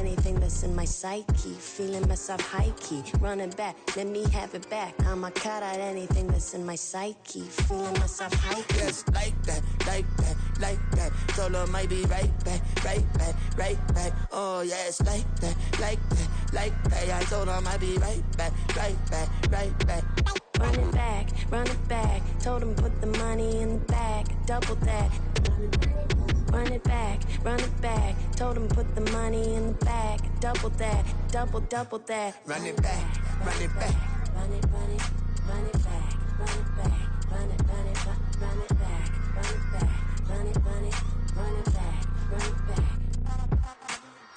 anything that's in my psyche. Feeling myself high-key, running back, let me have it back. I'ma cut out anything that's in my psyche. Feeling myself high-key. Yes, like that, like that, like that. Solo might be right back, right back, right back. Oh yes, like that, like that, like that. I told him I'd be right back, right back, right back. Run it back, told him put the money in the bag, double that. Run it back, told him put the money in the bag, double that, double that. Run it back, run it back. Run it back, run it back, run it back, run it back, run it back, run it back, run it back.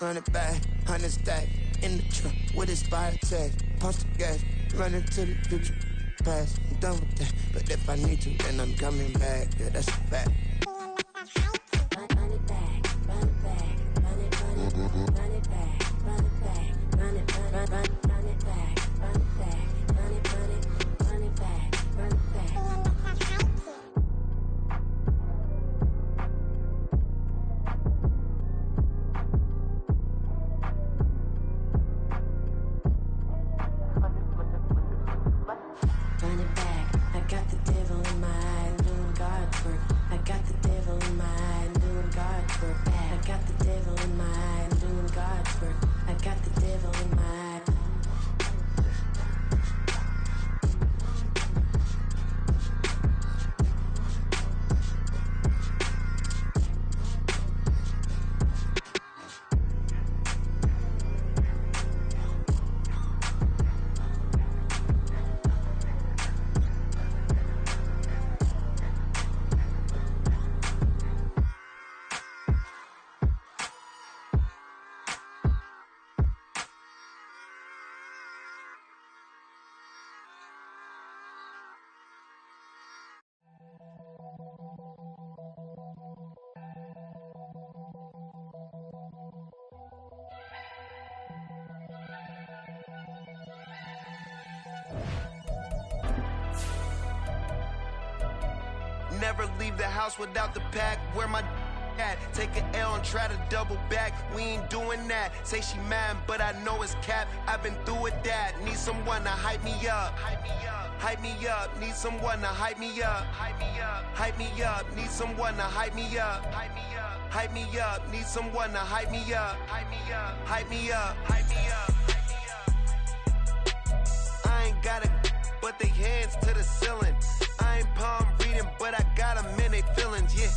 Run it back, 100 stack in the trunk with his fire tag. Punch the gas, running to the future. Past, I'm done with that. But if I need to, then I'm coming back. Yeah, that's a fact. Run it back, run it back, run it back, run it back, run it back, run it back, run it back, run it back, run it back, run it back. Run it back, I got the devil in my eye, doing God's work. I got the devil in my eye, doing God's work. I got the devil in my eye, doing God's work. I got the devil in my eye. Never leave the house without the pack. Where my at? Take an L and try to double back. We ain't doing that. Say she mad, but I know it's cap. I've been through with that. Need someone to hype me up. Hype me up. Hype me up. Need someone to hype me up. Hype me up. Hype me up. Need someone to hype me up. Hype me up. Hype me up. Need someone to hype me up. Hype me up. Hype me up. Hype me up. I ain't got it, but they hands to the ceiling. I ain't palm reading, but I got them in they feelings, yeah.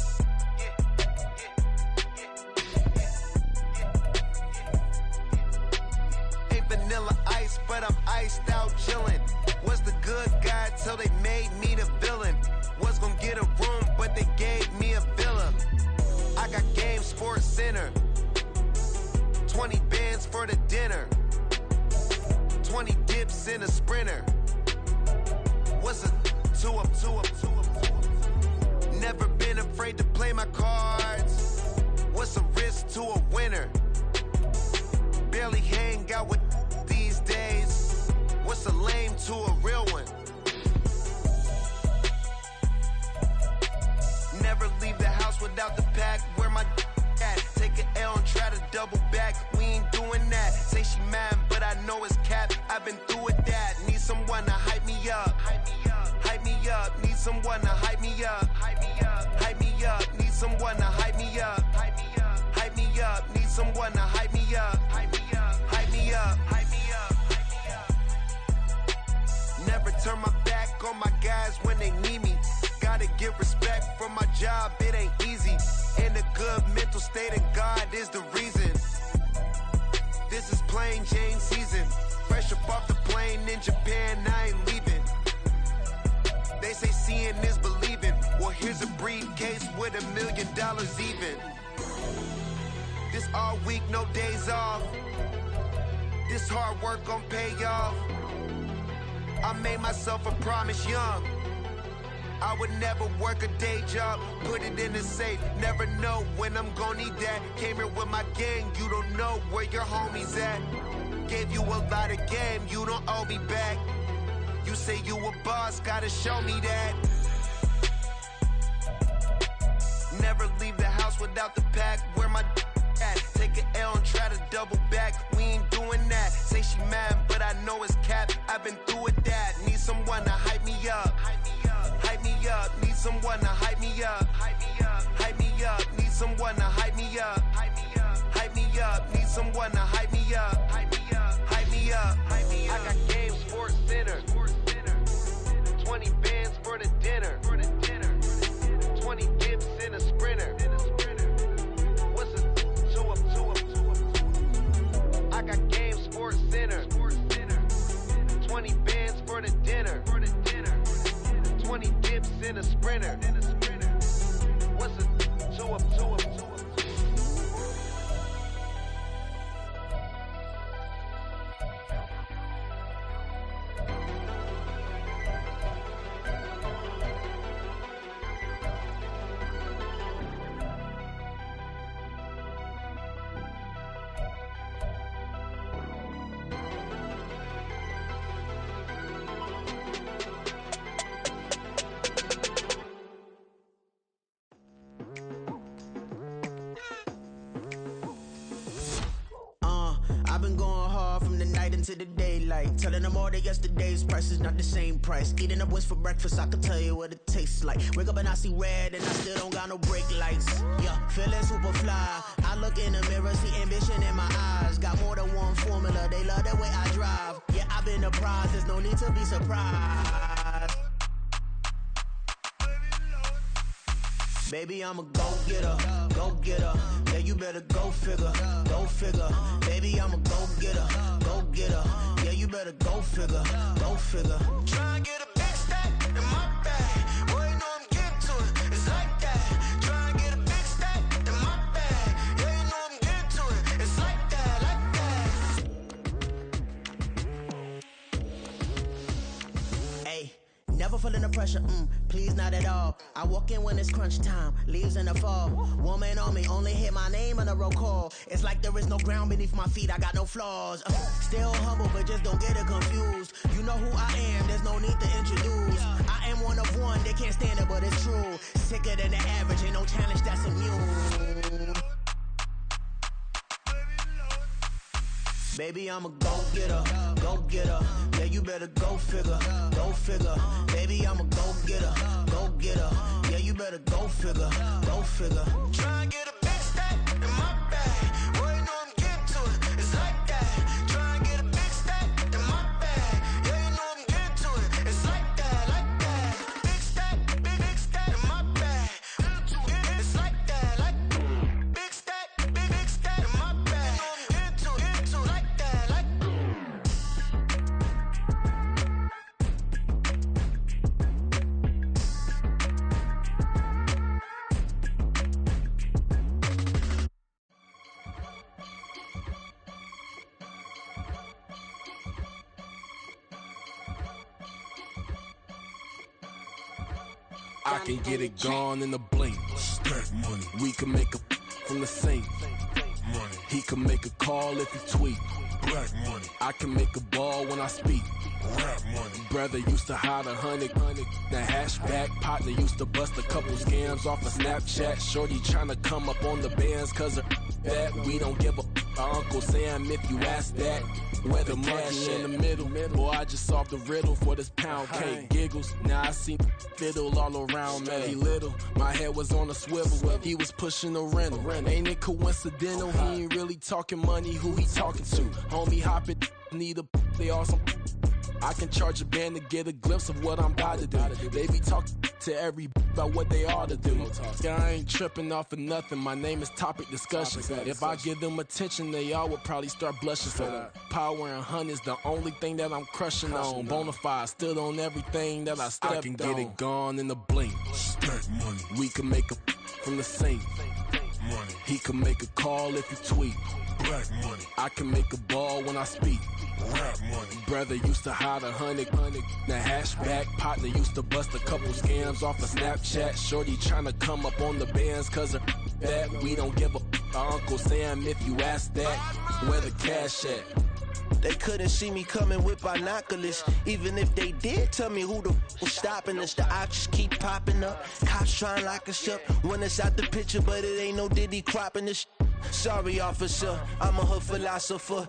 Ain't vanilla ice, but I'm iced out chillin'. Was the good guy till they made me the villain. Was gonna get a room, but they gave me a villa. I got game, Sports Center. 20 bands for the dinner. 20 dips in a Sprinter. What's a two up? Never been afraid to play my cards. What's a risk to a winner? Barely hang out with these days. What's a lame to a real one? Never leave the house without the pack. Where my at? Take an L and try to double back. We ain't doing that. Say she mad, but I know it's cap. I've been through with that. Need someone to hype me up. Hype me up. Hype me up. Need someone to hype me up. Hype me up. Hype me up. Need someone to hype me up. Hype me up. Hype me up. Need someone to hype me up. Hype me up. Hype me up. Hype me up. Never turn my back on my guys when they need me. Gotta give respect for my job, it ain't easy. In a good mental state and God is the reason. This is plain Jane season. Fresh up off the plane in Japan, I ain't leaving. They say seeing is believing. Well, here's a briefcase with $1 million even. This all week, no days off. This hard work gon' pay off. I made myself a promise young. I would never work a day job, put it in the safe. Never know when I'm gon' need that. Came here with my gang, you don't know where your homies at. Gave you a lot of game, you don't owe me back. You say you a boss, gotta show me that. Never leave the house without the pack. Where my at? Take an L and try to double back. mad, but I know it's cap. I've been through with that. Need someone to hype me up. Hype me up. Need someone to hype me up. Hype me up. Need someone to hype me up. Hype me up. Need someone to hype me up. Hype me up. I got Game Sports Center. 20 bands for the dinner. 20 dips in a sprinter. What's a two up? I got Game Sports Center. 20 bands for the dinner. 20 dips in a sprinter. What's a two up? I've been going hard from the night into the daylight, telling them all that yesterday's price is not the same price. Eating up wings for breakfast, I can tell you what it tastes like. Wake up and I see red and I still don't got no brake lights. Yeah, feeling super fly. I look in the mirror, see ambition in my eyes. Got more than one formula, they love the way I drive. Yeah, I've been the prize, there's no need to be surprised. Baby, I'm a go-getter. Yeah, you better go figure. Baby, I'm a go-getter. Yeah, you better go figure. Try and get a big stack in my bag. Boy, you know I'm getting to it. It's like that. Try and get a big stack in my bag. Yeah, you know I'm getting to it. It's like that. Hey, never feeling the pressure, please not at all. I walk in when it's crunch time, leaves in the fall. Woman on me, only hit my name on a roll call. It's like there is no ground beneath my feet, I got no flaws. Still humble, but just don't get it confused. You know who I am, there's no need to introduce. I am one of one, they can't stand it, but it's true. Sicker than the average, ain't no challenge that's immune. Baby, I'm a go-getter. Yeah, you better go figure. Baby, I'm a go-getter. Yeah, you better go figure. Try and get a big stack in my bag. Boy, you know I'm getting to it. It's like that. Try and get a big stack in my bag. Yeah, you know I'm getting to it. It's like that. Big stack in my bag. It's like that. Big stack in my bag. You know I'm getting to it. Like that. I can get it gone in a blink. Stack money. We can make a from the sink. Money. He can make a call if he tweet. Black money. I can make a ball when I speak. Rap money. Brother used to hide 100. The hashback partner used to bust a couple scams off of Snapchat. Shorty tryna come up on the bands cause of that. We don't give a Uncle Sam if you ask that. Where the money in the middle. Boy, I just solved the riddle for this pound cake. Giggles, now I see fiddle all around me. He little, my head was on a swivel. He was pushing a rental. Ain't it coincidental? He ain't really talking money. Who he talking to? Homie hopping, need a they awesome. I can charge a band to get a glimpse of what I'm about to do. They be talking to every about what they ought to do. Yeah, I ain't tripping off of nothing. My name is Topic Discussion. If I give them attention, they all would probably start blushing. So power and hunt is the only thing that I'm crushing on. Bonafide stood on everything that I stepped on. I can get it gone in a blink. Stack money. We can make a from the sink. Money. He can make a call if he tweet. Black money. I can make a ball when I speak. Rap money. Brother used to hide 100. The hashback partner used to bust a couple scams off of Snapchat. Shorty tryna come up on the bands cause of that. We don't give a Uncle Sam if you ask that. Where the cash at? They couldn't see me coming with binoculars. Even if they did, tell me who the was stopping us. The options keep popping up. Cops trying to lock us up when it's out the picture, but it ain't no Diddy cropping this. Sorry, officer, I'm a hood philosopher.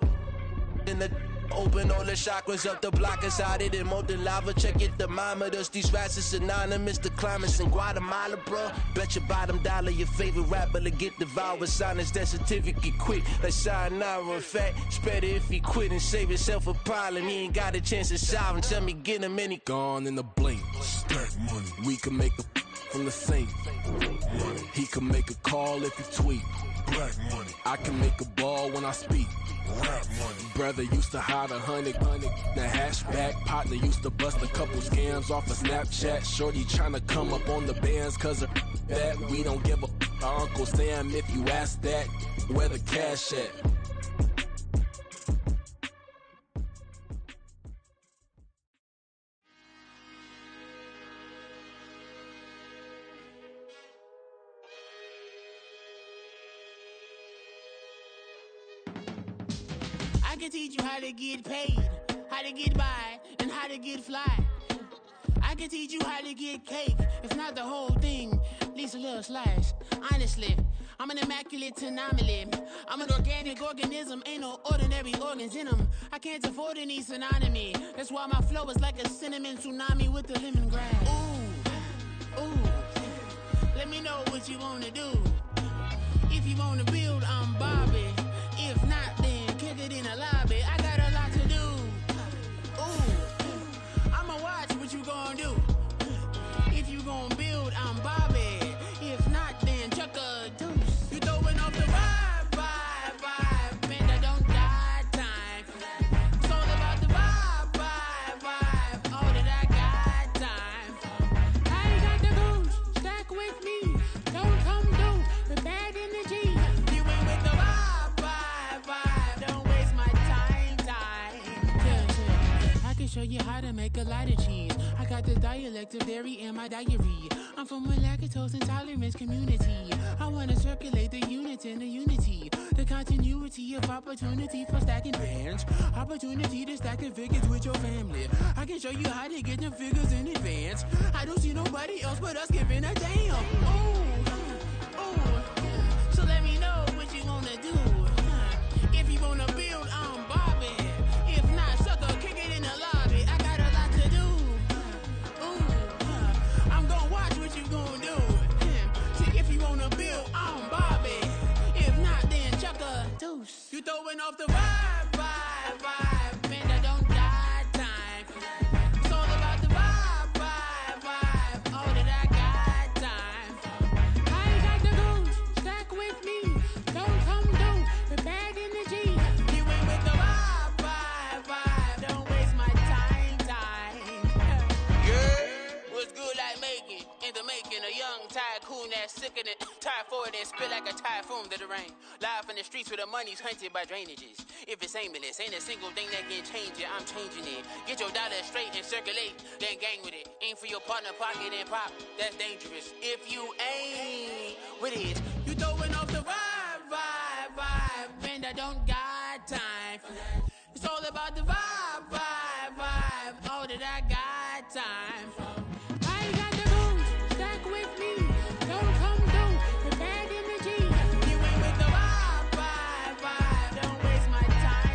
In the Open all the chakras up, the block inside it, and molten lava. Check your thermometers. These rats is synonymous. The climates in Guatemala, bro. Bet your bottom dollar your favorite rapper to get devoured. Sign his death certificate quick. Like sayonara. In fact, it's better if he quit and save himself a problem. He ain't got a chance to solve and tell me get him any. Gone in the blink. Stack money. We can make a from the sink. Money. He can make a call if he tweet. Black money. I can make a ball when I speak. Rap money. Brother used to hide 100. The hashback partner used to bust a couple scams off of Snapchat. Shorty tryna come up on the bands cause of that. We don't give a Uncle Sam if you ask that. Where the cash at? I can teach you how to get paid, how to get by, and how to get fly. I can teach you how to get cake, if not the whole thing, at least a little slice. Honestly, I'm an immaculate anomaly. I'm an organic organism, ain't no ordinary organs in them. I can't afford any synonymy. That's why my flow is like a cinnamon tsunami with the lemongrass. Ooh, ooh, let me know what you wanna do. If you wanna build, I'm Bobby. If not, then kick it in the lobby. I got a lot to do. Ooh, I'ma watch what you gon' do. If you gon' build, I'm Bobby. If not, then chuck a deuce. You throwing off the vibe, man, I don't die time. It's all about the vibe, all that I got time. I ain't got the goose, stack with me. Don't come through with bad energy. You ain't with the vibe, don't waste my time. Yeah. I can show you how to make a lot of cheese. I got the dialect of dairy in my diary. I'm from a lactose intolerance community. I wanna circulate the units in the unity. The continuity of opportunity for stacking bands. Opportunity to stack the figures with your family. I can show you how to get the figures in advance. I don't see nobody else but us giving a damn. Ooh, so let me know what you wanna do. If you wanna build, I'm Bobby. If not, sucker, kick it in the lobby. I got a lot to do. Ooh, I'm gonna watch what you gonna do. See, if you wanna build, I'm Bobby. If not, then chuck a deuce. You throwing off the vibe, man, I don't die time. It's all about the vibe, all that I got time. I ain't got the goose, stack with me. Don't come through with bad energy. You ain't with the vibe, don't waste my time. Yeah, what's good like making? In the making, a young tycoon that's sicker than typhoid and spit like a typhoon to the rain. Live in the streets where the money's hunted by drainages. If it's aimless, ain't a single thing that can change it. I'm changing it. Get your dollar straight and circulate, then gang with it. Aim for your partner, pocket and pop. That's dangerous. If you ain't with it, you throwing off the vibe, man, I don't got time for that. It's all about the vibe, all that I got time for. I ain't got the goose, stack with me. Don't come through with bad energy. You ain't with the vibe, don't waste my time.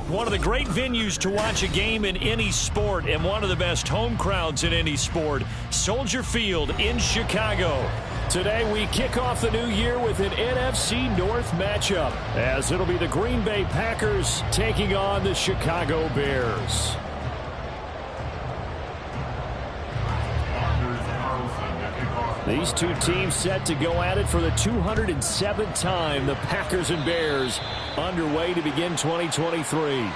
One of the great venues to watch a game in any sport and one of the best home crowds in any sport, Soldier Field in Chicago. Today we kick off the new year with an NFC North matchup as it'll be the Green Bay Packers taking on the Chicago Bears. These two teams set to go at it for the 207th time. The Packers and Bears underway to begin 2023.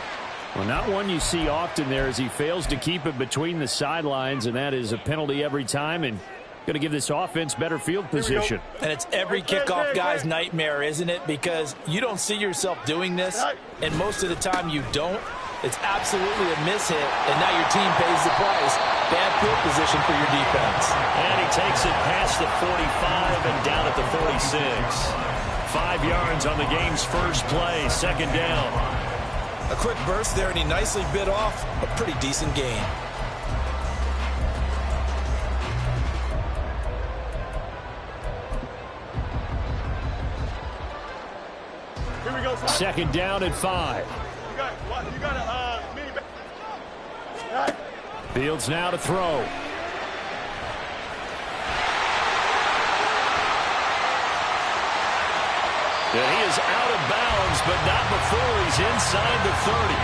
Well, not one you see often there as he fails to keep it between the sidelines, and that is a penalty every time and going to give this offense better field position. And it's every kickoff guy's nightmare, isn't it? Because you don't see yourself doing this, and most of the time you don't. It's absolutely a mishit, and now your team pays the price. Bad field position for your defense. And he takes it past the 45 and down at the 46. 5 yards on the game's first play, second down. A quick burst there, and he nicely bit off a pretty decent gain. Here we go, son. Second down at 5. You got a mini back. Fields now to throw. And he is out of bounds, but not before he's inside the 30.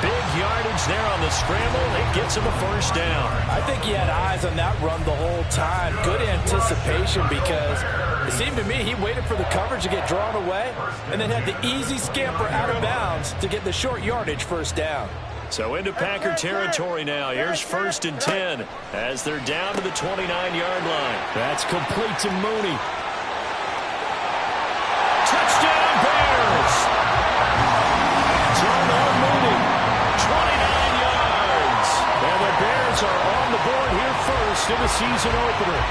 Big yardage there on the scramble. It gets him a first down. I think he had eyes on that run the whole time. Good anticipation, because it seemed to me he waited for the coverage to get drawn away and then had the easy scamper out of bounds to get the short yardage first down. So into Packer territory now. Here's 1st and 10 as they're down to the 29-yard line. That's complete to Mooney. Touchdown Bears! Darnell Mooney, 29 yards. And the Bears are on the board here first in the season opener.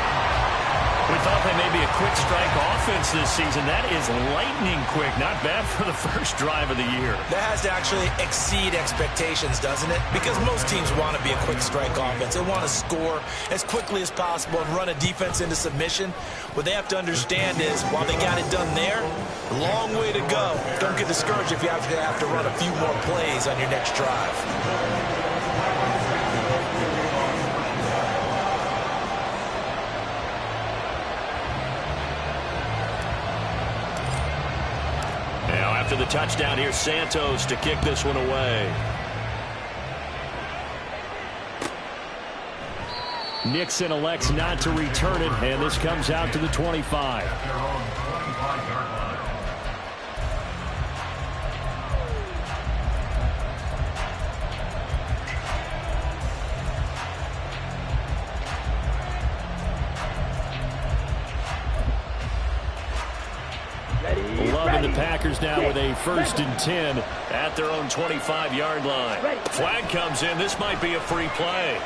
We thought they may be a quick strike offense this season. That is lightning quick. Not bad for the first drive of the year. That has to actually exceed expectations, doesn't it? Because most teams want to be a quick strike offense. They want to score as quickly as possible and run a defense into submission. What they have to understand is, while they got it done there, long way to go. Don't get discouraged if you have to run a few more plays on your next drive. After the touchdown, here's Santos to kick this one away. Nixon elects not to return it, and this comes out to the 25. Loving the Packers now with a 1st and 10 at their own 25-yard line. Flag comes in. This might be a free play.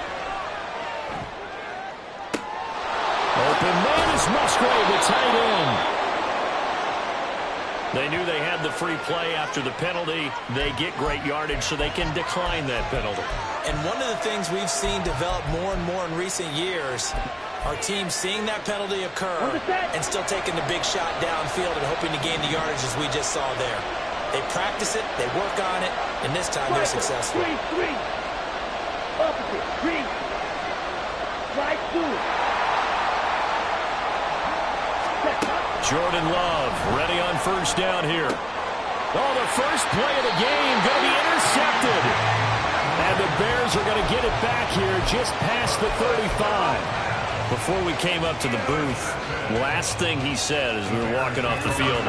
Open man is Musgrave, the tight end. They knew they had the free play after the penalty. They get great yardage, so they can decline that penalty. And one of the things we've seen develop more and more in recent years are teams seeing that penalty occur and still taking the big shot downfield and hoping to gain the yardage as we just saw there. They practice it, they work on it, and this time they're successful. Three. Opposite. Three. Right through. Jordan Love ready on first down here. Oh, the first play of the game going to be intercepted. And the Bears are going to get it back here just past the 35. Before we came up to the booth, last thing he said as we were walking off the field,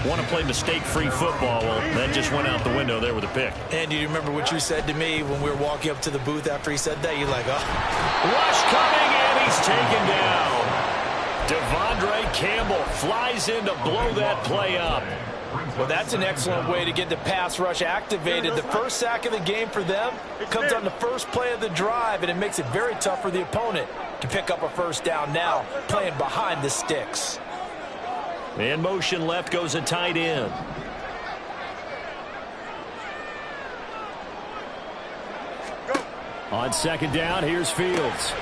want to play mistake-free football. Well, that just went out the window there with a pick. And do you remember what you said to me when we were walking up to the booth after he said that? You're like, oh. Rush coming, and he's taken down. Devondre Campbell flies in to blow that play up. Well, that's an excellent way to get the pass rush activated. The first sack of the game for them comes on the first play of the drive, and it makes it very tough for the opponent to pick up a first down now, playing behind the sticks. In motion left goes a tight end. On second down, here's Fields.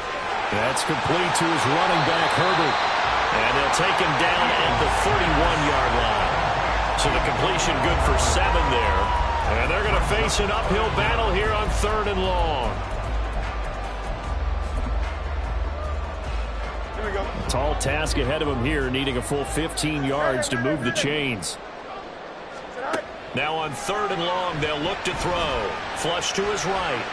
That's complete to his running back, Herbert. And they'll take him down at the 31-yard line. So the completion good for 7 there. And they're going to face an uphill battle here on 3rd and long. Here we go. Tall task ahead of him here, needing a full 15 yards to move the chains. Now on 3rd and long, they'll look to throw. Flush to his right.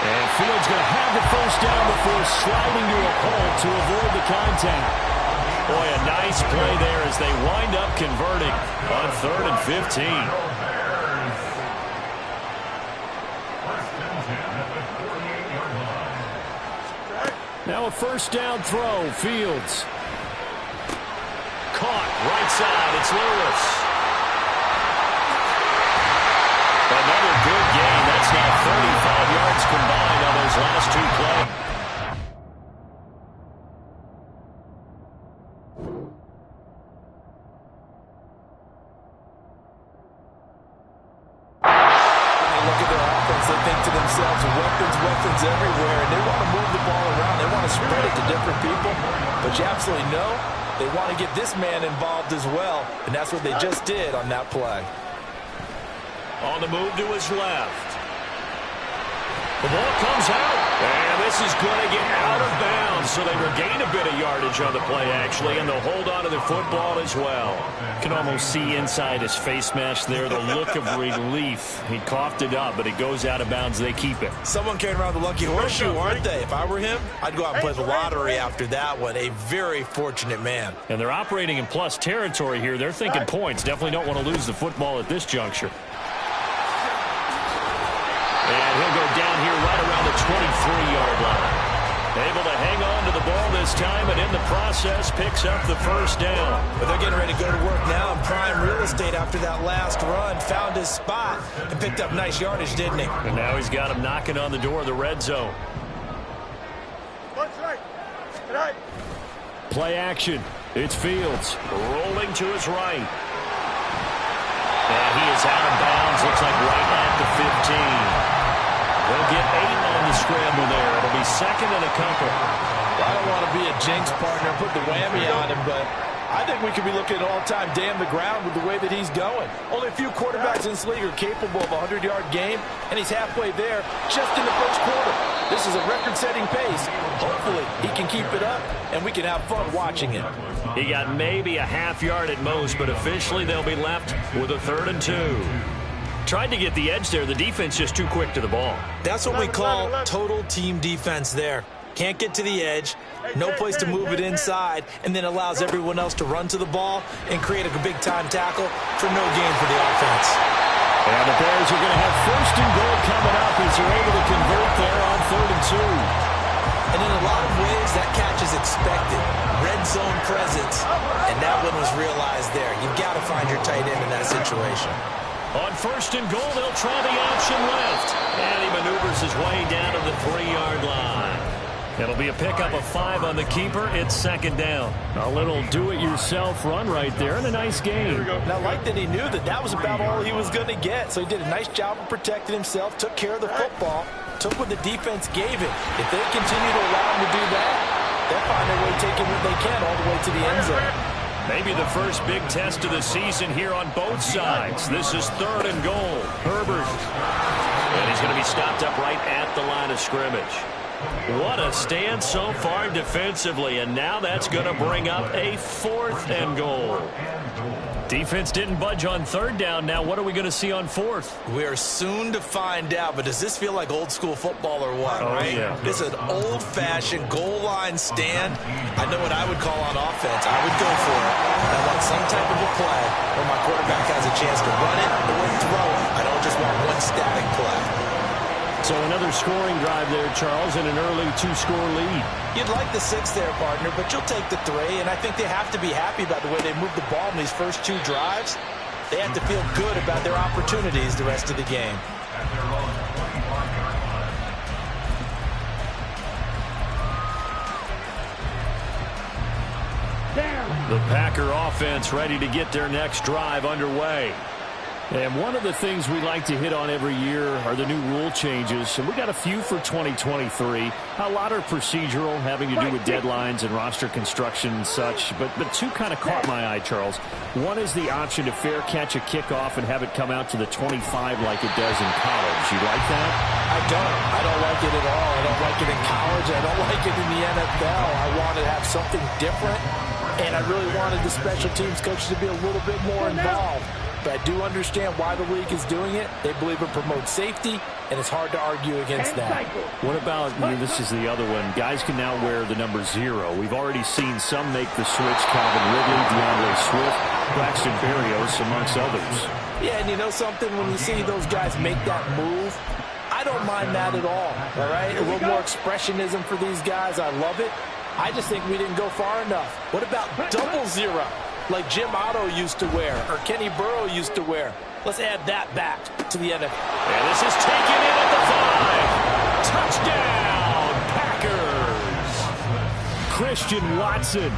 And Fields going to have the first down before sliding to a hole to avoid the contact. Boy, a nice play there as they wind up converting on 3rd and 15. Now a first down throw. Fields. Caught right side. It's Lewis. they think to themselves, weapons everywhere, and they want to move the ball around. They want to spread it to different people, but you absolutely know they want to get this man involved as well, and that's what they just did on that play. On the move to his left. The ball comes out, and this is going to get out of bounds, so they regain a bit of yardage on the play, actually, and they'll hold on to the football as well. You can almost see inside his face mask there the look of relief. He coughed it up, but it goes out of bounds. They keep it. Someone carrying around the lucky horseshoe, aren't they? If I were him, I'd go out and play the lottery after that one. A very fortunate man. And they're operating in plus territory here. They're thinking points. Definitely don't want to lose the football at this juncture. And he'll go down here right around the 23-yard line. Able to hang on to the ball this time, and in the process picks up the first down. But they're getting ready to go to work now in prime real estate after that last run. Found his spot and picked up nice yardage, didn't he? And now he's got him knocking on the door of the red zone. Play action. It's Fields rolling to his right. And he is out of bounds. Looks like right at the 15. They'll get 8 on the scramble there. It'll be second and a couple. I don't want to be a jinx partner and put the whammy on him, but I think we could be looking at all-time damn the ground with the way that he's going. Only a few quarterbacks in this league are capable of a 100-yard game, and he's halfway there just in the first quarter. This is a record-setting pace. Hopefully, he can keep it up, and we can have fun watching it. He got maybe a half yard at most, but officially they'll be left with a 3rd and 2. Tried to get the edge there. The defense just too quick to the ball. That's what we call total team defense there. Can't get to the edge, no place to move it inside, and then allows everyone else to run to the ball and create a big-time tackle for no gain for the offense. And the Bears are going to have 1st and goal coming up as they're able to convert there on 3rd and 2. And in a lot of ways, that catch is expected. Red zone presence, and that one was realized there. You've got to find your tight end in that situation. On 1st and goal, they'll try the option left. And he maneuvers his way down to the 3-yard line. It'll be a pickup of 5 on the keeper. It's 2nd down. A little do-it-yourself run right there and a nice game. And I like that he knew that that was about all he was going to get. So he did a nice job of protecting himself, took care of the football, took what the defense gave him. If they continue to allow him to do that, they'll find their way taking what they can all the way to the end zone. Maybe the first big test of the season here on both sides. This is 3rd and goal. Herbert. And he's going to be stopped up right at the line of scrimmage. What a stand so far defensively, and now that's going to bring up a 4th and goal. Defense didn't budge on 3rd down. Now what are we going to see on 4th? We are soon to find out, but does this feel like old school football or what, right? Yeah. It's an old-fashioned goal line stand. I know what I would call on offense. I would go for it. I want some type of a play where my quarterback has a chance to run it or throw it. I don't just want one static play. So another scoring drive there, Charles, and an early 2-score lead. You'd like the 6 there, partner, but you'll take the 3, and I think they have to be happy about the way they moved the ball in these first 2 drives. They have to feel good about their opportunities the rest of the game. The Packer offense ready to get their next drive underway. And one of the things we like to hit on every year are the new rule changes. And we got a few for 2023. A lot are procedural, having to do with deadlines and roster construction and such. But 2 kind of caught my eye, Charles. One is the option to fair catch a kickoff and have it come out to the 25 like it does in college. You like that? I don't like it at all. I don't like it in college. I don't like it in the NFL. I want to have something different. And I really wanted the special teams coaches to be a little bit more involved. But I do understand why the league is doing it. They believe it promotes safety, and it's hard to argue against that. What about, this is the other one, guys can now wear the number 0. We've already seen some make the switch, Calvin Ridley, DeAndre Swift, Braxton Berrios, amongst others. Yeah, and you know something? When you see those guys make that move, I don't mind that at all right? A little more expressionism for these guys. I love it. I just think we didn't go far enough. What about double 0? Like Jim Otto used to wear, or Kenny Burrow used to wear. Let's add that back to the NFL. And this is taken in at the 5. Touchdown, Packers. Christian Watson,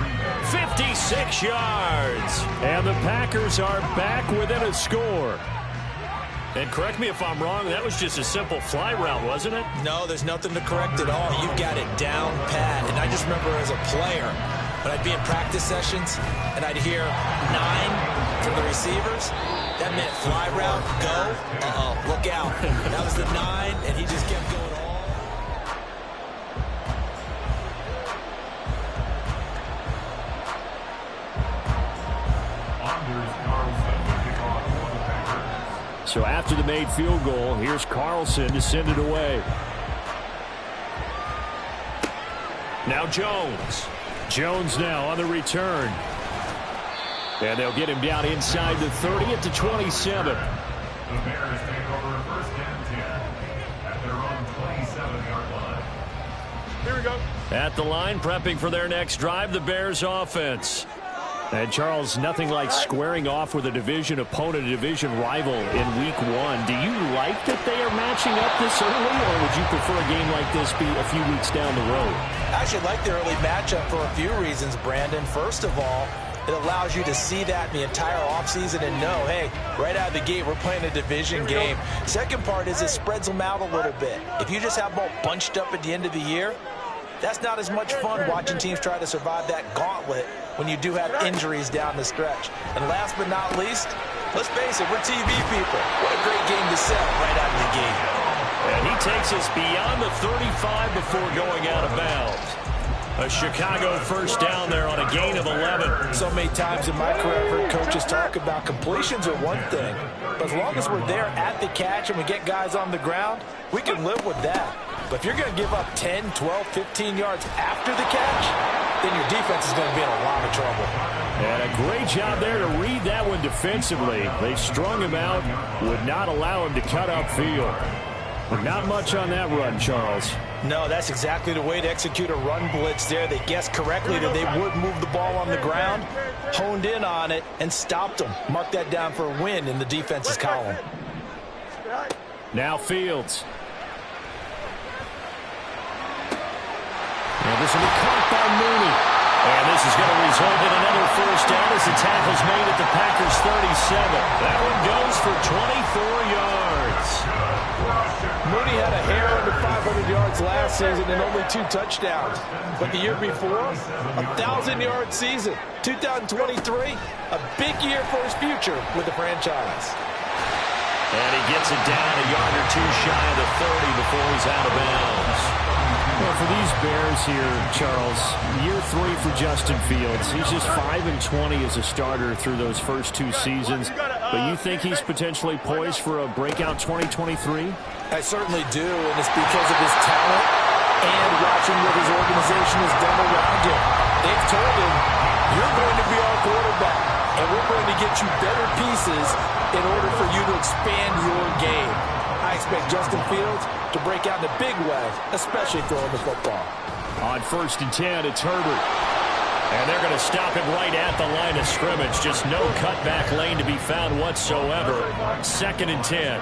56 yards. And the Packers are back within a score. And correct me if I'm wrong, that was just a simple fly route, wasn't it? No, there's nothing to correct at all. You've got it down pat. And I just remember as a player, when I'd be in practice sessions and I'd hear 9 from the receivers, that meant fly route, go, look out. That was the 9, and he just kept going all. So after the made field goal, here's Carlson to send it away. Now Jones. Jones now on the return. And they'll get him down inside the 30 at the 27. The Bears take over first and 10 at their own 27-yard line. Here we go. At the line, prepping for their next drive, the Bears offense. And, Charles, nothing like squaring off with a division opponent, a division rival in Week 1. Do you like that they are matching up this early, or would you prefer a game like this be a few weeks down the road? I actually like the early matchup for a few reasons, Brandon. First of all, it allows you to see that the entire offseason and know, hey, right out of the gate, we're playing a division game. Second part is it spreads them out a little bit. If you just have them all bunched up at the end of the year, that's not as much fun watching teams try to survive that gauntlet when you do have injuries down the stretch. And last but not least, let's face it, we're TV people. What a great game to sell right out of the gate. And he takes us beyond the 35 before going out of bounds. A Chicago first down there on a gain of 11. So many times in my career, I've heard coaches talk about completions are one thing. But as long as we're there at the catch and we get guys on the ground, we can live with that. But if you're going to give up 10, 12, 15 yards after the catch, then your defense is going to be in a lot of trouble. And a great job there to read that one defensively. They strung him out, would not allow him to cut upfield. But not much on that run, Charles. No, that's exactly the way to execute a run blitz there. They guessed correctly that they would move the ball on the ground, honed in on it, and stopped them. Mark that down for a win in the defense's column. Now Fields. And this will be caught by Mooney. And this is going to result in another first down as the tackle's made at the Packers' 37. That one goes for 24 yards. Mooney had a hair under 500 yards last season and only 2 touchdowns. But the year before, 1,000-yard season. 2023, a big year for his future with the franchise. And he gets it down a yard or 2 shy of the 30 before he's out of bounds. Well, for these Bears here, Charles, year 3 for Justin Fields. He's just 5-20 as a starter through those first 2 seasons. But you think he's potentially poised for a breakout 2023? I certainly do, and it's because of his talent and watching what his organization has done around him. They've told him, you're going to be our quarterback, and we're going to get you better pieces in order for you to expand your game. I expect Justin Fields to break out in a big way, especially throwing the football. On 1st and 10, it's Herbert. And they're going to stop him right at the line of scrimmage. Just no cutback lane to be found whatsoever. 2nd and 10.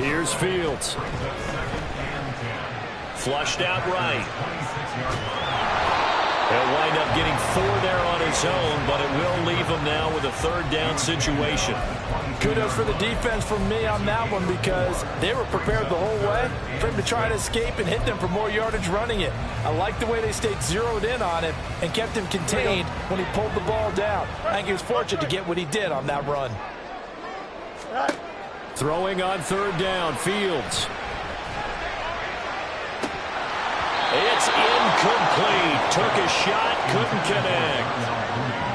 Here's Fields. Flushed out right. He'll wind up getting 4 there on his own, but it will leave him now with a 3rd down situation. Kudos for the defense from me on that one because they were prepared the whole way for him to try to escape and hit them for more yardage running it. I like the way they stayed zeroed in on him and kept him contained when he pulled the ball down. I think he was fortunate to get what he did on that run. Throwing on 3rd down, Fields. It's incomplete. Took a shot, couldn't connect.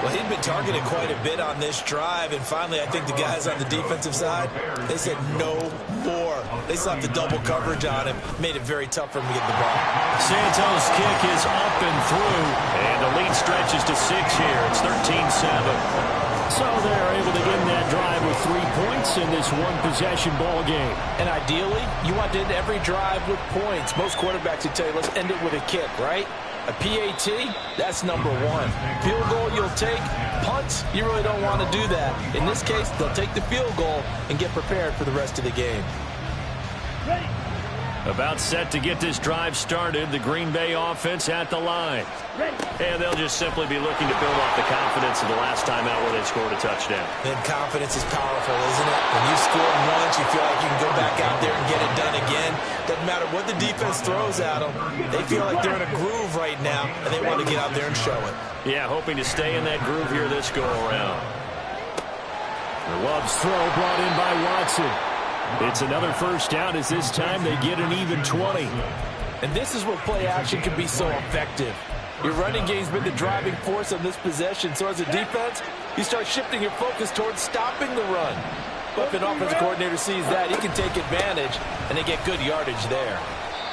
Well, he'd been targeted quite a bit on this drive, and finally I think the guys on the defensive side, they said no more. They slapped the double coverage on him, made it very tough for him to get the ball. Santos' kick is up and through, and the lead stretches to 6 here. It's 13-7. So they're able to end that drive with 3 points in this one-possession ball game. And ideally, you want to end every drive with points. Most quarterbacks would tell you, let's end it with a kick, right? A PAT, that's number 1. Field goal you'll take. Punts, you really don't want to do that. In this case, they'll take the field goal and get prepared for the rest of the game. Ready. About set to get this drive started. The Green Bay offense at the line. And they'll just simply be looking to build off the confidence of the last time out where they scored a touchdown. And confidence is powerful, isn't it? When you score once, you feel like you can go back out there and get it done again. Doesn't matter what the defense throws at them. They feel like they're in a groove right now, and they want to get out there and show it. Yeah, hoping to stay in that groove here this go-around. Love's throw brought in by Watson. It's another first down as this time they get an even 20. And this is where play action can be so effective. Your running game's been the driving force on this possession, so as a defense, you start shifting your focus towards stopping the run. But if an offensive coordinator sees that, he can take advantage, and they get good yardage there.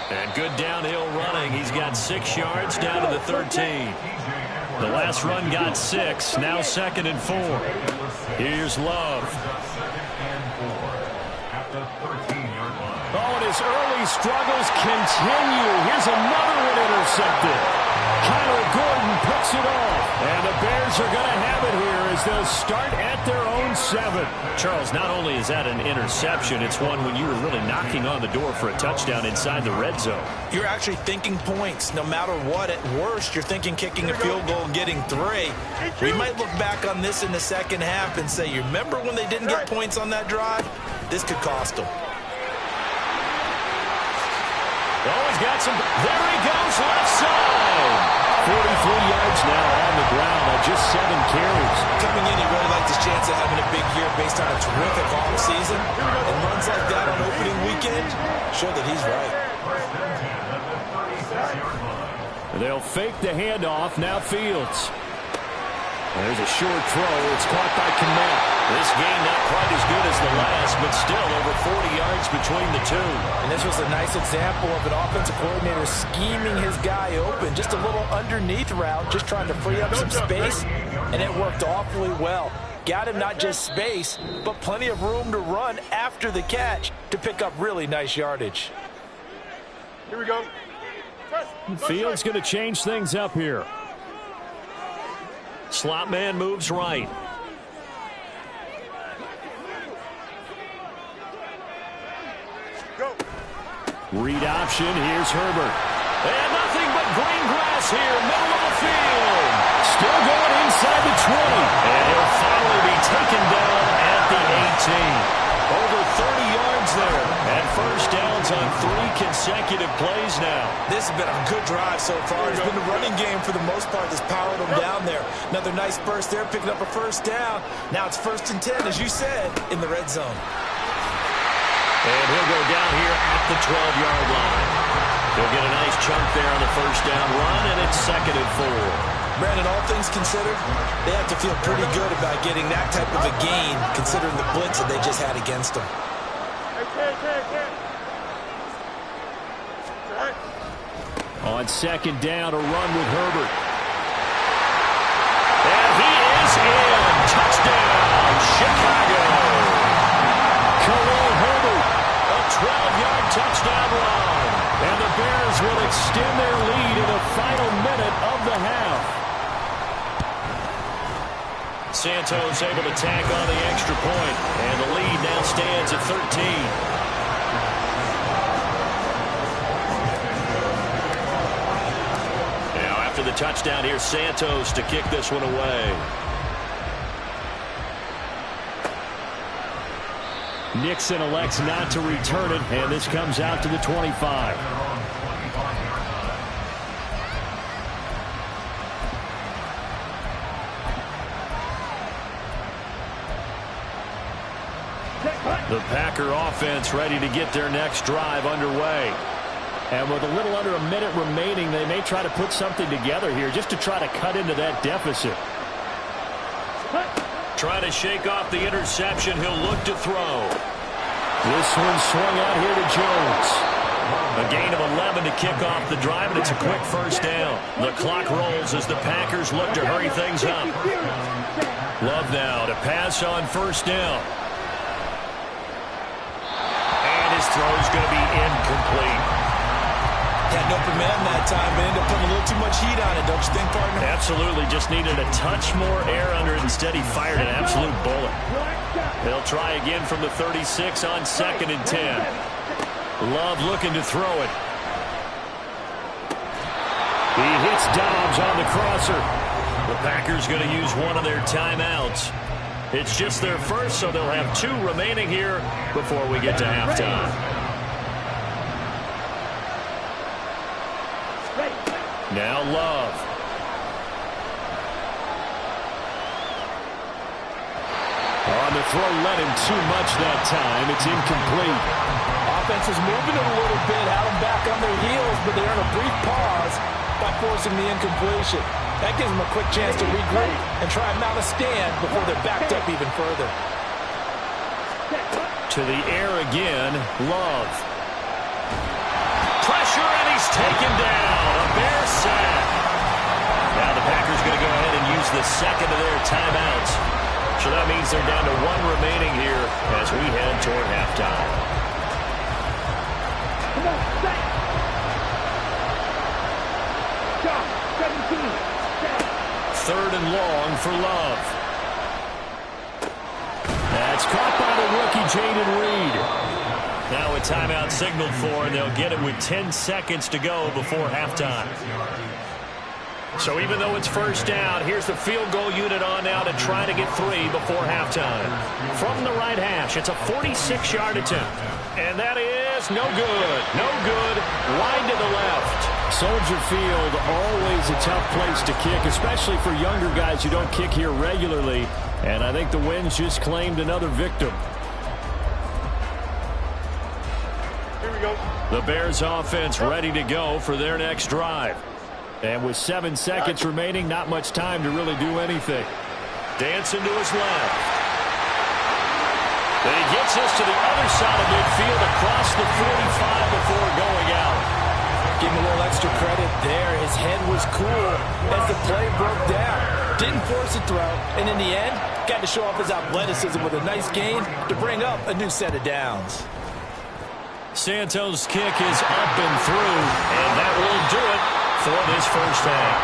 And good downhill running. He's got 6 yards down to the 13. The last run got 6, now 2nd and 4. Here's Love. Oh, and his early struggles continue. Here's another one intercepted. Kyler Gordon picks it off. And the Bears are going to have it here as they'll start at their own 7. Charles, not only is that an interception, it's one when you were really knocking on the door for a touchdown inside the red zone. You're actually thinking points. No matter what, at worst, you're thinking kicking a field goal and getting 3. We might look back on this in the second half and say, you remember when they didn't get points on that drive? This could cost them. Oh, he's got some. There he goes, left side. 43 yards now on the ground on just 7 carries. Coming in, he really liked his chance of having a big year based on a terrific offseason. And runs like that on opening weekend show that he's right. They'll fake the handoff. Now Fields. There's a short throw. It's caught by Kmet. This game not quite as good as the last, but still over 40 yards between the two. And this was a nice example of an offensive coordinator scheming his guy open. Just a little underneath route, just trying to free up some space, and it worked awfully well. Got him not just space, but plenty of room to run after the catch to pick up really nice yardage. Here we go. Fields going to change things up here. Slot man moves right. Go. Read option. Here's Herbert. And nothing but green grass here, middle of the field. Still going inside the 20. And he'll finally be taken down at the 18. Over 30 yards there. And first downs on 3 consecutive plays now. This has been a good drive so far. It's been the running game for the most part that's powered them down there. Another nice burst there, picking up a first down. Now it's 1st and 10, as you said, in the red zone. And he'll go down here at the 12-yard line. He'll get a nice chunk there on the first down run, and it's 2nd and 4. Brandon, all things considered, they have to feel pretty good about getting that type of a gain, considering the blitz that they just had against them. On 2nd down, a run with Herbert. And he is in. Touchdown, Chicago. Khalil Herbert, a 12-yard touchdown run. And the Bears will extend their lead in the final minute of the half. Santos able to tack on the extra point, and the lead now stands at 13. Now after the touchdown, here's Santos to kick this one away. Nixon elects not to return it, and this comes out to the 25. The Packer offense ready to get their next drive underway. And with a little under a minute remaining, they may try to put something together here just to try to cut into that deficit. Trying to shake off the interception. He'll look to throw. This one swung out here to Jones. A gain of 11 to kick off the drive, and it's a quick first down. The clock rolls as the Packers look to hurry things up. Love now to pass on first down. His throw is going to be incomplete. Had an open man that time, but ended up putting a little too much heat on it, don't you think, partner? Absolutely. Just needed a touch more air under it. Instead, he fired an absolute bullet. They'll try again from the 36 on 2nd and 10. Love looking to throw it. He hits Dobbs on the crosser. The Packers going to use one of their timeouts. It's just their first, so they'll have 2 remaining here before we get to halftime. Now Love. On the throw, led him too much that time. It's incomplete. Offense is moving it a little bit, had them back on their heels, but they're in a brief pause by forcing the incompletion. That gives them a quick chance to regroup and try and mount a stand before they're backed up even further. To the air again, Love. Pressure, and he's taken down. A Bear sack. Now the Packers going to go ahead and use the second of their timeouts. So that means they're down to 1 remaining here as we head toward halftime. Come on, stay. Shot, 17. Third and long for Love. That's caught by the rookie, Jaden Reed. Now a timeout signaled for, and they'll get it with 10 seconds to go before halftime. So even though it's first down, here's the field goal unit on now to try to get 3 before halftime. From the right hash, it's a 46-yard attempt. And that is no good. No good. Wide to the left. Soldier Field, always a tough place to kick, especially for younger guys who don't kick here regularly. And I think the Winds just claimed another victim. Here we go. The Bears offense ready to go for their next drive. And with 7 seconds remaining, not much time to really do anything. Dancing to his left. And he gets us to the other side of midfield across the 45 before going out. Give him a little extra credit there. His head was cool as the play broke down. Didn't force a throw, and in the end, got to show off his athleticism with a nice gain to bring up a new set of downs. Santos' kick is up and through, and that will do it for this first half.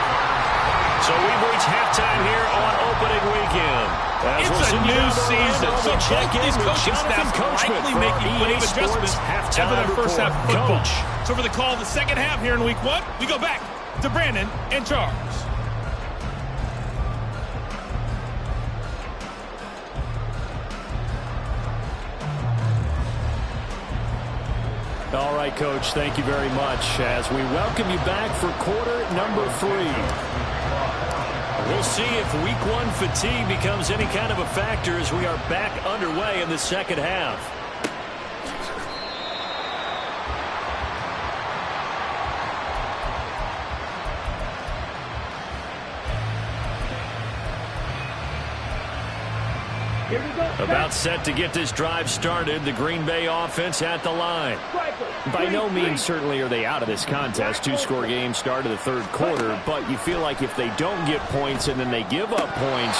So we've reached halftime here on opening weekend. It's a new season, so both these coaching staffs likely making plenty of adjustments after their first half of football. So for the call of the second half here in week 1, we go back to Brandon and Charles. All right, Coach, thank you very much as we welcome you back for quarter number 3. We'll see if week 1 fatigue becomes any kind of a factor as we are back underway in the second half. About set to get this drive started. The Green Bay offense at the line. By no means certainly are they out of this contest. 2-score game start of the third quarter, but you feel like if they don't get points and then they give up points,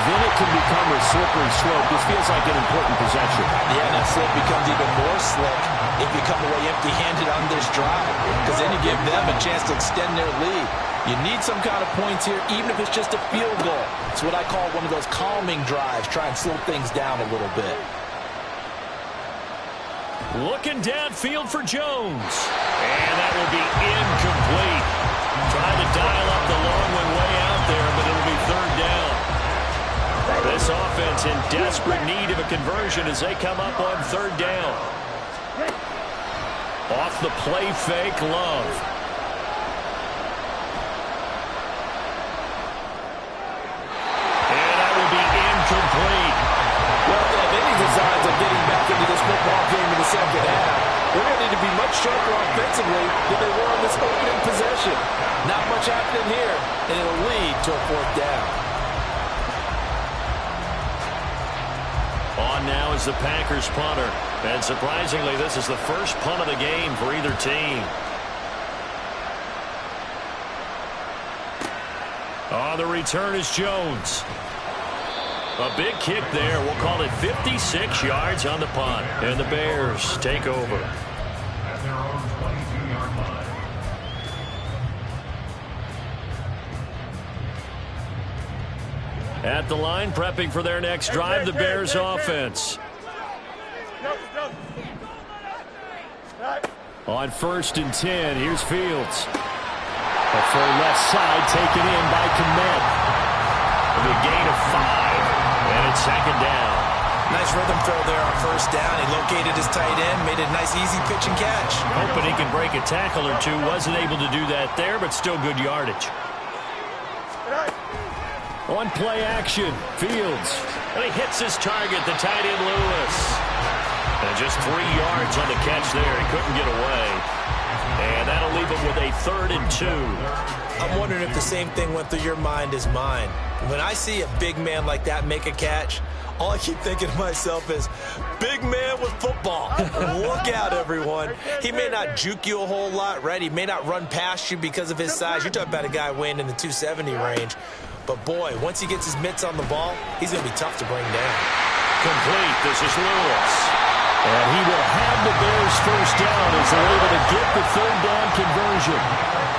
then it can become a slippery slope. This feels like an important possession. Yeah, and that slip becomes even more slick if you come away empty-handed on this drive, because then you give them a chance to extend their lead. You need some kind of points here, even if it's just a field goal. It's what I call one of those calming drives. Try and slow things down a little bit. Looking downfield for Jones. And that will be incomplete. Trying to dial up the long one way out there, but it'll be third down. This offense in desperate need of a conversion as they come up on third down. Off the play fake, Love. Complete. Well, if they have any designs of getting back into this football game in the second half, they're going to need to be much sharper offensively than they were on this opening possession. Not much happening here, and it'll lead to a fourth down. On now is the Packers punter. And surprisingly, this is the first punt of the game for either team. On the return is Jones. A big kick there. We'll call it 56 yards on the punt. And the Bears take over. At their own 22-yard line. At the line, prepping for their next drive, the Bears offense. On 1st and 10, here's Fields. A full left side taken in by Kmet. The gain of 5, and it's 2nd down. Nice rhythm throw there on 1st down. He located his tight end, made it a nice easy pitch and catch. Hoping he can break a tackle or two. Wasn't able to do that there, but still good yardage. On play action, Fields. And he hits his target, the tight end Lewis. And just 3 yards on the catch there. He couldn't get away. And that'll leave him with a 3rd and 2. I'm wondering if the same thing went through your mind as mine. When I see a big man like that make a catch, all I keep thinking to myself is, big man with football. Look out, everyone. He may not juke you a whole lot, right? He may not run past you because of his size. You're talking about a guy weighing in the 270 range. But, boy, once he gets his mitts on the ball, he's going to be tough to bring down. Complete. This is Lewis. And he will have the Bears 1st down as they're able to get the 3rd down conversion.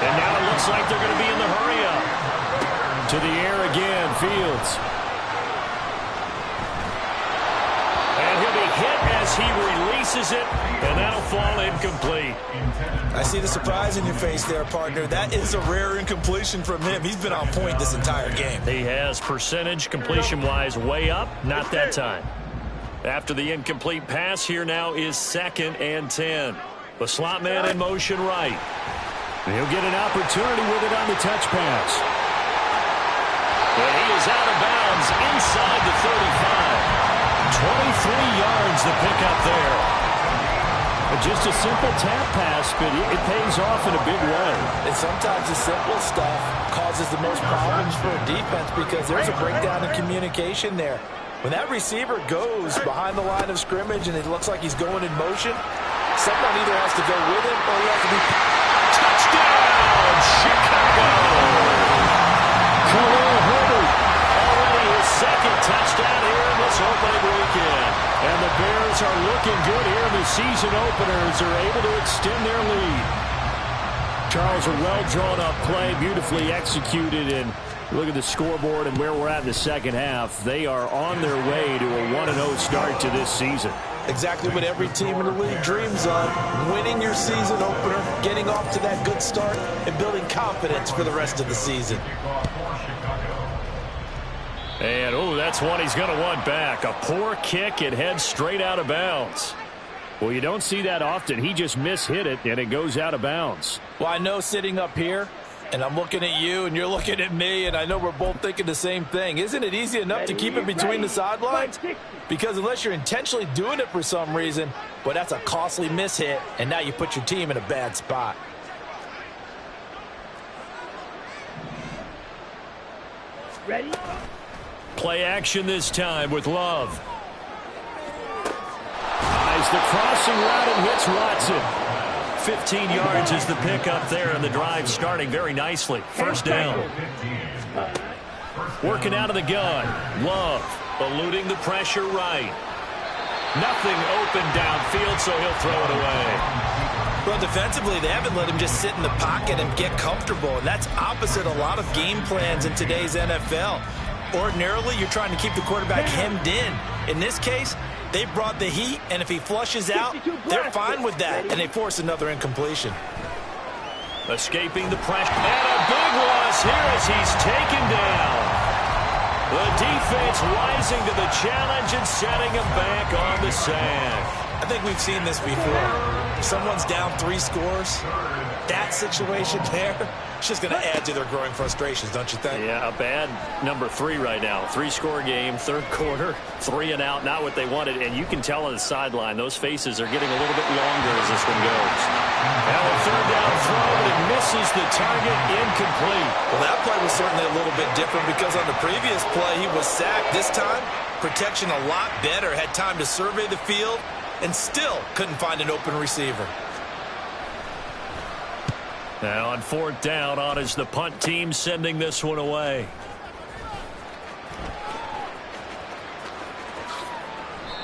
And now it looks like they're going to be in the hurry-up. To the air again, Fields. And he'll be hit as he releases it, and that'll fall incomplete. I see the surprise in your face there, partner. That is a rare incompletion from him. He's been on point this entire game. He has percentage completion-wise way up, not that time. After the incomplete pass, here now is 2nd and 10. The slot man in motion right. And he'll get an opportunity with it on the touch pass. And he is out of bounds inside the 35. 23 yards the pickup there. Just a simple tap pass, but it pays off in a big way. And sometimes the simple stuff causes the most problems for a defense because there's a breakdown in communication there. When that receiver goes behind the line of scrimmage and it looks like he's going in motion, someone either has to go with him or he has to be... Touchdown, Chicago! Khalil Herbert, already his 2nd touchdown here in this opening weekend. And the Bears are looking good here in the season openers. They're able to extend their lead. Charles, a well-drawn-up play, beautifully executed, and look at the scoreboard and where we're at in the 2nd half. They are on their way to a 1-0 start to this season. Exactly what every team in the league dreams of. Winning your season opener, getting off to that good start, and building confidence for the rest of the season. And, oh, that's one he's going to want back. A poor kick. It heads straight out of bounds. Well, you don't see that often. He just mishit it, and it goes out of bounds. Well, I know sitting up here, and I'm looking at you, and you're looking at me, and I know we're both thinking the same thing. Isn't it easy enough to keep it between the sidelines? Because unless you're intentionally doing it for some reason, well, that's a costly mishit, and now you put your team in a bad spot. Ready? Play action this time with Love. Eyes the crossing route and hits Watson. 15 yards is the pickup there, and the drive starting very nicely. 1st down. Working out of the gun. Love eluding the pressure right. Nothing open downfield, so he'll throw it away. Well, defensively, they haven't let him just sit in the pocket and get comfortable, and that's opposite a lot of game plans in today's NFL. Ordinarily, you're trying to keep the quarterback hemmed in. In this case, they brought the heat, and if he flushes out, they're fine with that, and they force another incompletion. Escaping the pressure, and a big loss here as he's taken down. The defense rising to the challenge and setting him back on the sack. I think we've seen this before. If someone's down 3 scores, that situation there, it's just going to add to their growing frustrations, don't you think? Yeah, a bad number 3 right now. 3-score game, 3rd quarter, 3 and out, not what they wanted. And you can tell on the sideline, those faces are getting a little bit longer as this one goes. Now a 3rd down throw, but it misses the target, incomplete. Well, that play was certainly a little bit different because on the previous play, he was sacked. This time, protection a lot better, had time to survey the field, and still couldn't find an open receiver. Now on 4th down, on is the punt team sending this one away.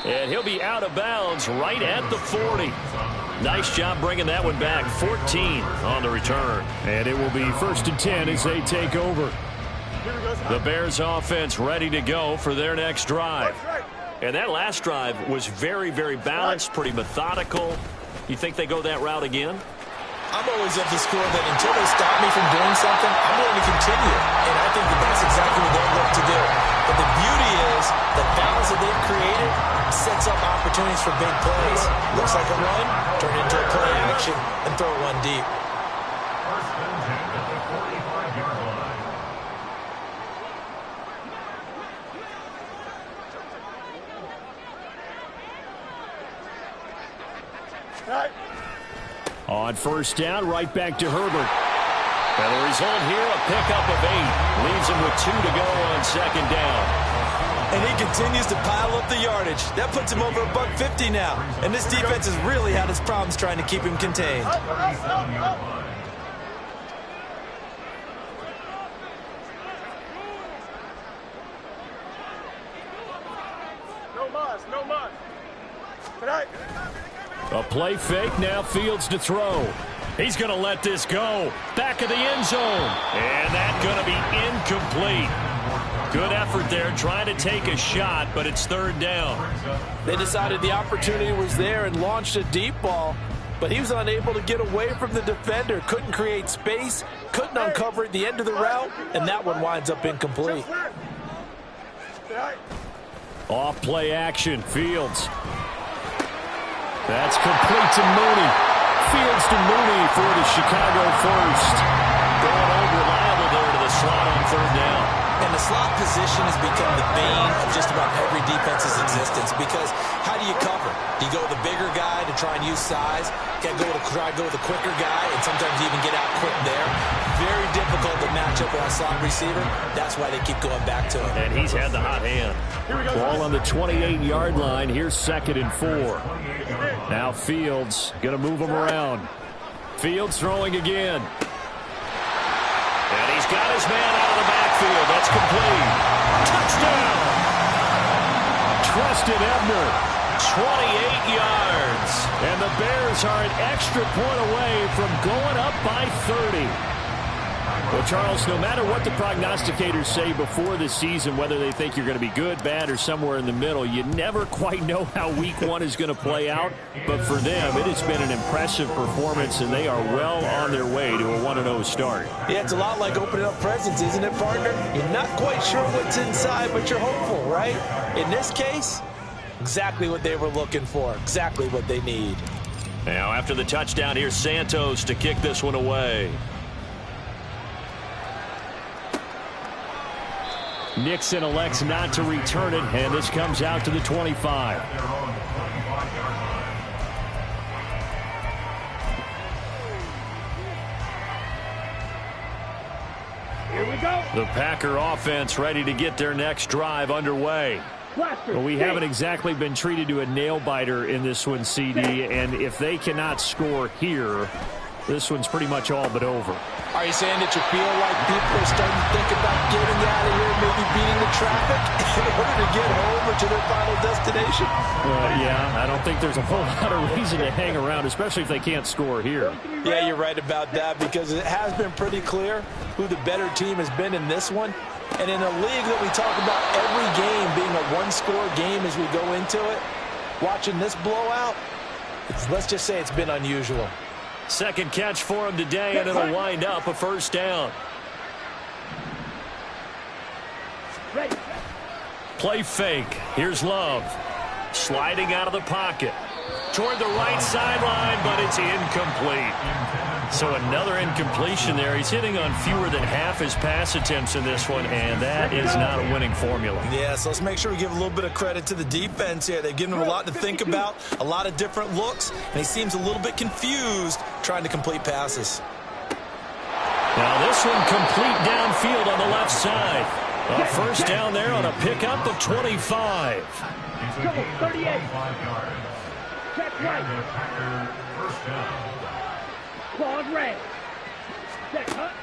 And he'll be out of bounds right at the 40. Nice job bringing that one back. 14 on the return. And it will be 1st and 10 as they take over. The Bears offense ready to go for their next drive. And that last drive was very, very balanced, pretty methodical. You think they go that route again? I'm always of the school that until they stop me from doing something, I'm going to continue. And I think that that's exactly what they'll look to do. But the beauty is the balance that they've created sets up opportunities for big plays. Looks like a run, turn into a play action, and throw one deep. First and 10 at the 45-yard line. On first down, right back to Herbert. And the result here, a pickup of 8. Leaves him with 2 to go on second down. And he continues to pile up the yardage. That puts him over $150 now. And this defense has really had its problems trying to keep him contained. No muss. A play fake, now Fields to throw. He's going to let this go. Back of the end zone. And that's going to be incomplete. Good effort there, trying to take a shot, but it's third down. They decided the opportunity was there and launched a deep ball, but he was unable to get away from the defender. Couldn't create space, couldn't uncover at the end of the route, and that one winds up incomplete. Off play action, Fields. That's complete to Mooney. Fields to Mooney for the Chicago first. Going over reliable there to the slot on third down. And the slot position has become the bane of just about every defense's existence because how do you cover? Do you go with the bigger guy to try and use size? Try to go with the quicker guy and sometimes even get out quick there. Very difficult to match up with a slot receiver. That's why they keep going back to him. And he's had the hot hand. Ball on the 28-yard line. Here's 2nd and 4. Now Fields going to move him around. Fields throwing again. And he's got his man out of the backfield. That's complete. Touchdown! Treston Ebner, 28 yards. And the Bears are an extra point away from going up by 30. Well, Charles, no matter what the prognosticators say before the season, whether they think you're going to be good, bad, or somewhere in the middle, you never quite know how week 1 is going to play out. But for them, it has been an impressive performance, and they are well on their way to a 1-0 start. Yeah, it's a lot like opening up presents, isn't it, partner? You're not quite sure what's inside, but you're hopeful, right? In this case, exactly what they were looking for, exactly what they need. Now, after the touchdown, here's Santos to kick this one away. Nixon elects not to return it, and this comes out to the 25. Here we go. The Packer offense ready to get their next drive underway. Well, we haven't exactly been treated to a nail-biter in this one, CD, and if they cannot score here, this one's pretty much all but over. Are you saying that you feel like people are starting to think about getting out of here, maybe beating the traffic in order to get home or to their final destination? Yeah, I don't think there's a whole lot of reason to hang around, especially if they can't score here. Yeah, you're right about that because it has been pretty clear who the better team has been in this one. And in a league that we talk about every game being a one-score game as we go into it, watching this blowout, let's just say it's been unusual. Second catch for him today, and it'll wind up a first down. Ready. Play fake. Here's Love. Sliding out of the pocket. Toward the right sideline, but it's incomplete. So another incompletion there. He's hitting on fewer than half his pass attempts in this one, and that is not a winning formula. Yeah, so let's make sure we give a little bit of credit to the defense here. They've given him a lot to think about, a lot of different looks, and he seems a little bit confused trying to complete passes. Now this one complete downfield on the left side. A first down there on a pickup of 25. 38. Check right. Claws red.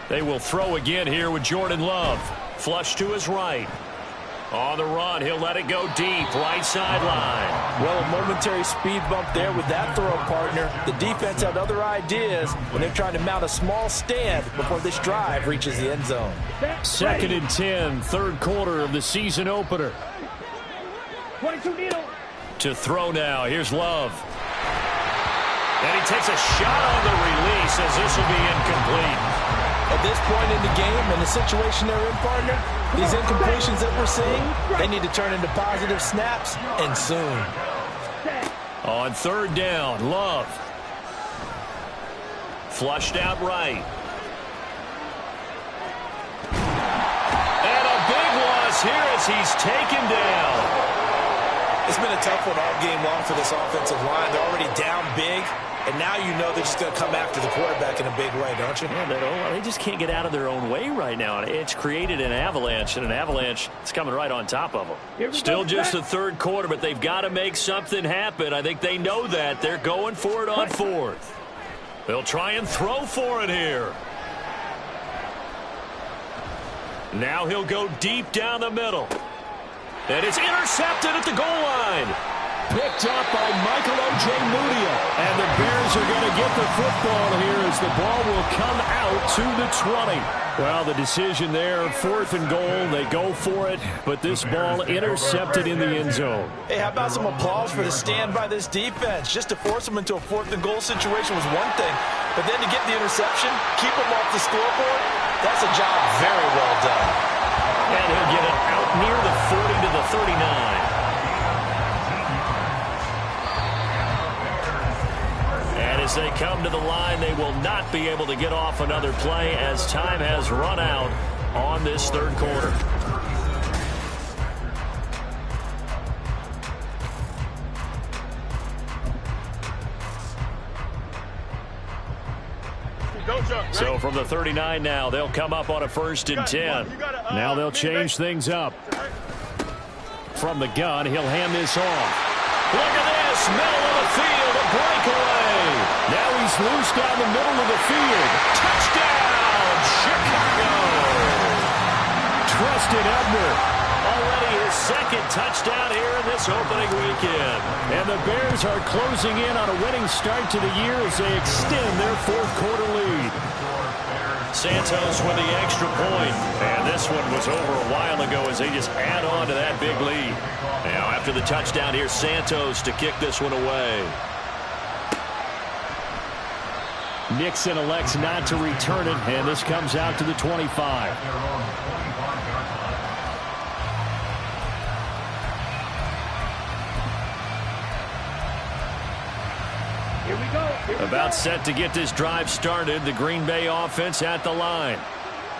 They will throw again here with Jordan Love. Flush to his right. On the run, he'll let it go deep, right sideline. Well, a momentary speed bump there with that throw, partner. The defense had other ideas when they're trying to mount a small stand before this drive reaches the end zone. 2nd and 10, third quarter of the season opener. 22 needle. To throw now, here's Love. And he takes a shot on the release as this will be incomplete. At this point in the game, in the situation they're in, partner, these incompletions that we're seeing, they need to turn into positive snaps, and soon. On third down, Love. Flushed out right. And a big loss here as he's taken down. It's been a tough one all game long for this offensive line. They're already down big, and now you know they're just going to come after the quarterback in a big way, don't you? Yeah, they just can't get out of their own way right now. It's created an avalanche, and an avalanche is coming right on top of them. Still just the third quarter, but they've got to make something happen. I think they know that. They're going for it on fourth. They'll try and throw for it here. Now he'll go deep down the middle. And it's intercepted at the goal line. Picked up by Michael O.J. Mudia. And the Bears are going to get the football here as the ball will come out to the 20. Well, the decision there, 4th and goal. They go for it, but this ball intercepted in the end zone. Hey, how about some applause for the stand by this defense? Just to force them into a 4th and goal situation was one thing, but then to get the interception, keep them off the scoreboard, that's a job very well done. And he'll get it out near the 40 to the 39. And as they come to the line, they will not be able to get off another play as time has run out on this third quarter. So from the 39 now, they'll come up on a 1st and 10. Now they'll change things up. From the gun, he'll hand this off. Look at this, middle of the field, a breakaway. Now he's loose down the middle of the field. Touchdown, Chicago. Tristan Ebner, already his 2nd touchdown here in this opening weekend. And the Bears are closing in on a winning start to the year as they extend their 4th quarter lead. Santos with the extra point. And this one was over a while ago as they just add on to that big lead. Now after the touchdown, here's Santos to kick this one away. Nixon elects not to return it, and this comes out to the 25. Here we go. About set to get this drive started, the Green Bay offense at the line.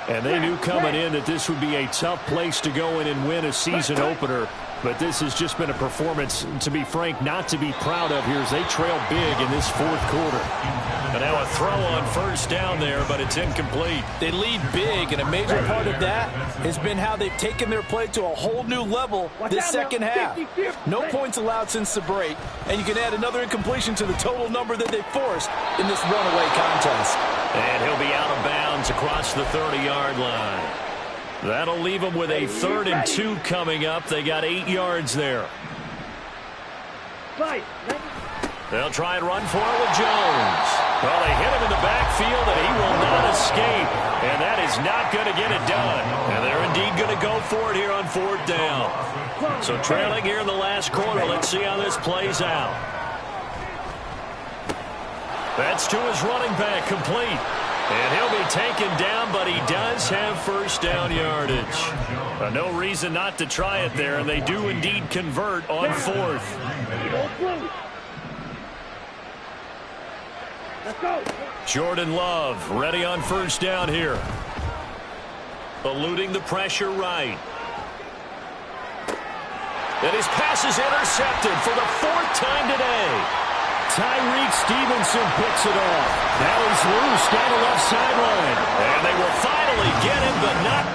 And they knew coming in that this would be a tough place to go in and win a season opener. But this has just been a performance, to be frank, not to be proud of here as they trail big in this 4th quarter. And now a throw on 1st down there, but it's incomplete. They lead big, and a major part of that has been how they've taken their play to a whole new level this second half. No points allowed since the break, and you can add another incompletion to the total number that they forced in this runaway contest. And he'll be out of bounds across the 30-yard line. That'll leave them with a 3rd and 2 coming up. They got 8 yards there. They'll try and run for it with Jones. Well, they hit him in the backfield, and he will not escape. And that is not going to get it done. And they're indeed going to go for it here on 4th down. So trailing here in the last quarter. Let's see how this plays out. That's to his running back, complete. And he'll be taken down, but he does have 1st down yardage. No reason not to try it there, and they do indeed convert on 4th. Jordan Love ready on 1st down here. Eluding the pressure right. And his pass is intercepted for the 4th time today. Tyreek Stevenson picks it off. Now he's loose down the left sideline. And they will finally get him, but not